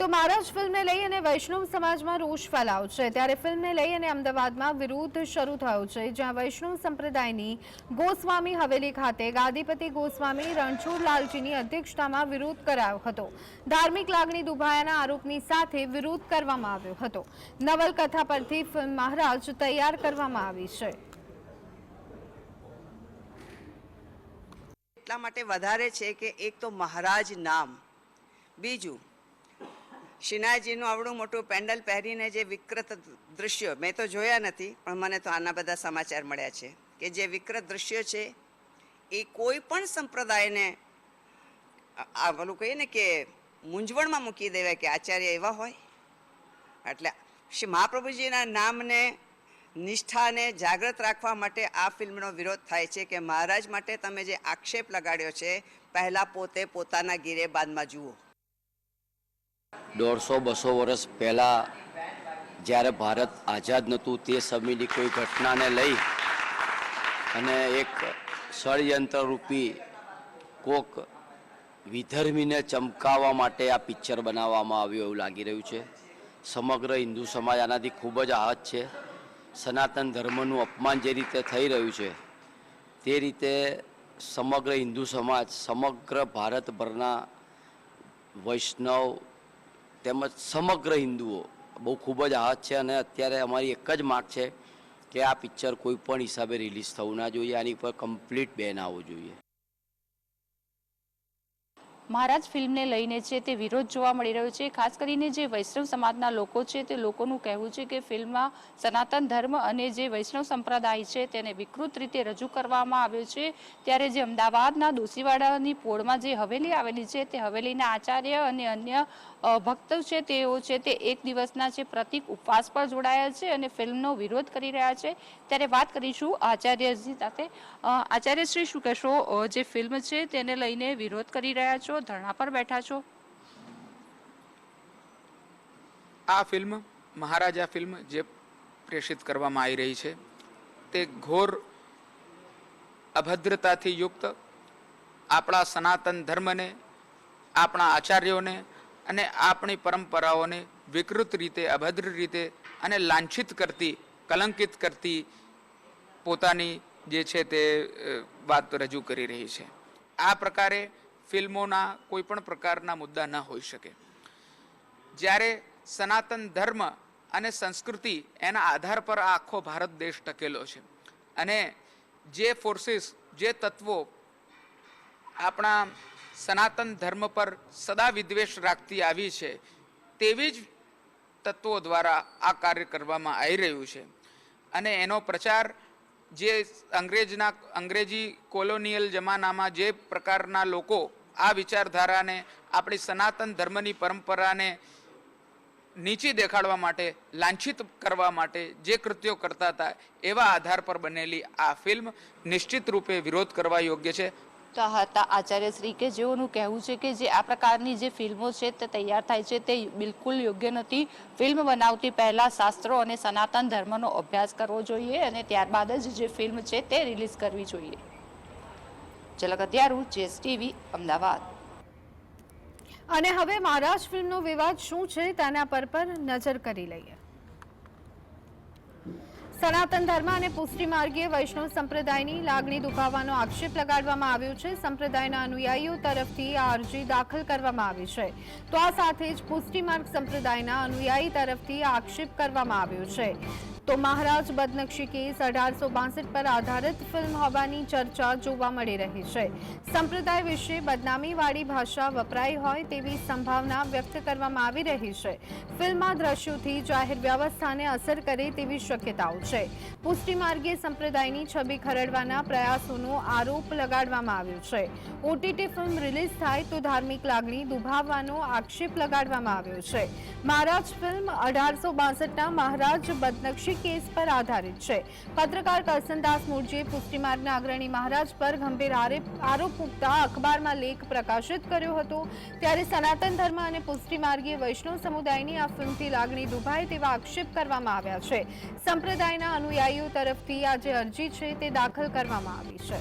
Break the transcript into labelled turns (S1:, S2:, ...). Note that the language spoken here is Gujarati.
S1: તો મહારાજ ફિલ્મને લઈ અને વૈષ્ણવ સમાજમાં રોષ ફેલાયો છે। ત્યારે ફિલ્મને લઈ અને અમદાવાદમાં વિરોધ શરૂ થયો છે, જ્યાં વૈષ્ણવ સંપ્રદાયની ગોસ્વામી હવેલી ખાતે ગાદીપતિ ગોસ્વામી રણછોડલાલજીની અધ્યક્ષતામાં વિરોધ કરાયો હતો। ધાર્મિક લાગણી દુભાયાના આરોપની સાથે વિરોધ કરવામાં આવ્યો હતો। નવલકથા પરથી ફિલ્મ મહારાજ તૈયાર કરવામાં આવી છે।
S2: એટલા માટે વધારે છે કે એક તો મહારાજ નામ, બીજું શિનાયજીનું આવડું મોટું પેન્ડલ પહેરીને જે વિકૃત દૃશ્યો મેં તો જોયા નથી, પણ મને તો આના બધા સમાચાર મળ્યા છે કે જે વિકૃત દૃશ્યો છે એ કોઈ પણ સંપ્રદાયને આ પેલું કહીએ ને કે મૂંઝવણમાં મૂકી દેવાય કે આચાર્ય એવા હોય। એટલે શ્રી મહાપ્રભુજીના નામને નિષ્ઠાને જાગૃત રાખવા માટે આ ફિલ્મનો વિરોધ થાય છે કે મહારાજ માટે તમે જે આક્ષેપ લગાડ્યો છે, પહેલાં પોતે પોતાના ગીરે બાદમાં જુઓ।
S3: 150-200 વર્ષ પહેલાં જ્યારે ભારત આઝાદ નહોતું તે સમયની કોઈ ઘટનાને લઈ અને એક ષડયંત્રરૂપી કોક વિધર્મીને ચમકાવવા માટે આ પિક્ચર બનાવવામાં આવ્યું એવું લાગી રહ્યું છે। સમગ્ર હિન્દુ સમાજ આનાથી ખૂબ જ આહત છે। સનાતન ધર્મનું અપમાન જે રીતે થઈ રહ્યું છે તે રીતે સમગ્ર હિન્દુ સમાજ, સમગ્ર ભારતભરના વૈષ્ણવ તેમજ સમગ્ર હિન્દુઓ બહુ ખૂબ જ આહત છે। અને અત્યારે અમારી એક જ માગ છે કે આ પિક્ચર કોઈ પણ હિસાબે રિલીઝ થવું ના જોઈએ, આની પર કમ્પ્લીટ બેન આવવો જોઈએ।
S4: મહારાજ ફિલ્મને લઈને છે તે વિરોધ જોવા મળી રહ્યો છે। ખાસ કરીને જે વૈષ્ણવ સમાજના લોકો છે તે લોકોનું કહેવું છે કે ફિલ્મમાં સનાતન ધર્મ અને જે વૈષ્ણવ સંપ્રદાય છે તેને વિકૃત રીતે રજૂ કરવામાં આવ્યો છે। ત્યારે જે અમદાવાદના દોશીવાડાની પોળમાં જે હવેલી આવેલી છે તે હવેલીના આચાર્ય અને અન્ય ભક્તો છે તેઓ છે તે એક દિવસના છે પ્રતિક ઉપવાસ પર જોડાયા છે અને ફિલ્મનો વિરોધ કરી રહ્યા છે। ત્યારે વાત કરીશું આચાર્યજી સાથે। આચાર્યશ્રી, શું કહેશો, જે ફિલ્મ છે તેને લઈને વિરોધ કરી રહ્યા છો, ધરણા પર બેઠા છો?
S5: આ ફિલ્મ મહારાજા ફિલ્મ જે પ્રેષિત કરવામાં આવી રહી છે તે ઘોર અભદ્રતાથી યુક્ત આપણા સનાતન ધર્મને, આપણા આચાર્યોને અને આપણી પરંપરાઓને વિકૃત રીતે, અભદ્ર રીતે અને લાંછિત કરતી, કલંકિત કરતી પોતાની જે છે તે વાત રજૂ કરી રહી છે। આ પ્રકારે ફિલ્મોના કોઈ પણ પ્રકારના મુદ્દા ન હોઈ શકે। જ્યારે સનાતન ધર્મ અને સંસ્કૃતિ એના આધાર પર આ આખો ભારત દેશ ટકેલો છે અને જે ફોર્સિસ, જે તત્વો આપણા સનાતન ધર્મ પર સદા વિદ્વેષ રાખતી આવી છે તેવી જ તત્વો દ્વારા આ કાર્ય કરવામાં આવી રહ્યું છે અને એનો પ્રચાર જે અંગ્રેજી કોલોનિયલ જમાનામાં જે પ્રકારના લોકો આ વિચારધારાને, આપણી સનાતન ધર્મની પરંપરાને નીચી દેખાડવા માટે, લાંછિત કરવા માટે જે કૃત્યો કરતા હતા એવા આધાર પર બનેલી આ ફિલ્મ નિશ્ચિત રૂપે વિરોધ કરવા યોગ્ય છે।
S4: તો હતા આચાર્યશ્રી કે જેઓનું કહેવું છે કે જે આ પ્રકારની જે ફિલ્મો છે તે તૈયાર થાય છે તે બિલકુલ યોગ્ય નથી। ફિલ્મ બનાવતી પહેલા શાસ્ત્રો અને સનાતન ધર્મનો અભ્યાસ કરવો જોઈએ અને ત્યારબાદ જ જે ફિલ્મ છે તે રિલીઝ કરવી જોઈએ। ઝલક અત્યારું, GSTV, અમદાવાદ।
S1: અને હવે મહારાજ ફિલ્મનો વિવાદ શું છે તેના પર નજર કરી લઈએ। સનાતન ધર્મ અને પુષ્ટિ માર્ગીય વૈષ્ણવ સંપ્રદાયની લાગણી દુભાવવાનો આક્ષેપ લગાડવામાં આવ્યો છે। સંપ્રદાયના અનુયાયીઓ તરફથી આ અરજી દાખલ કરવામાં આવી છે। તો આ સાથે જ પુષ્ટિ માર્ગ સંપ્રદાયના અનુયાયી તરફથી આ આક્ષેપ કરવામાં આવ્યો છે। તો મહારાજ બદનક્ષી કેસ 1862 પર આધારિત ફિલ્મ હોવાની ચર્ચા જોવા મળી રહી છે। સંપ્રદાય વિશે બદનામીવાળી ભાષા વપરાઈ હોય તેવી સંભાવના વ્યક્ત કરવામાં આવી રહી છે। ફિલ્મમાં દ્રશ્યોથી જાહેર વ્યવસ્થાને અસર કરે તેવી શક્યતાઓ છે। પુષ્ટિ માર્ગીય સંપ્રદાયની છબી ખરડવાના પ્રયાસોનો આરોપ લગાડવામાં આવ્યો છે। ઓટીટી ફિલ્મ રિલીઝ થાય તો ધાર્મિક લાગણી દુભાવવાનો આક્ષેપ લગાડવામાં આવ્યો છે। મહારાજ ફિલ્મ 1862ના મહારાજ બદનક્ષી કેસ પર આધારિત છે। પત્રકાર કરસનદાસ મૂળજીએ પુષ્ટિ માર્ગના અગ્રણી મહારાજ પર ગંભીર આરોપ મૂકતા અખબારમાં લેખ પ્રકાશિત કર્યો હતો। ત્યારે સનાતન ધર્મ અને પુષ્ટિ માર્ગીય વૈષ્ણવ સમુદાયની આ ફિલ્મથી લાગણી દુભાય તેવા આક્ષેપ કરવામાં આવ્યા છે। સંપ્રદાયના અનુયાયીઓ તરફથી આ જે અરજી છે તે દાખલ કરવામાં આવી છે।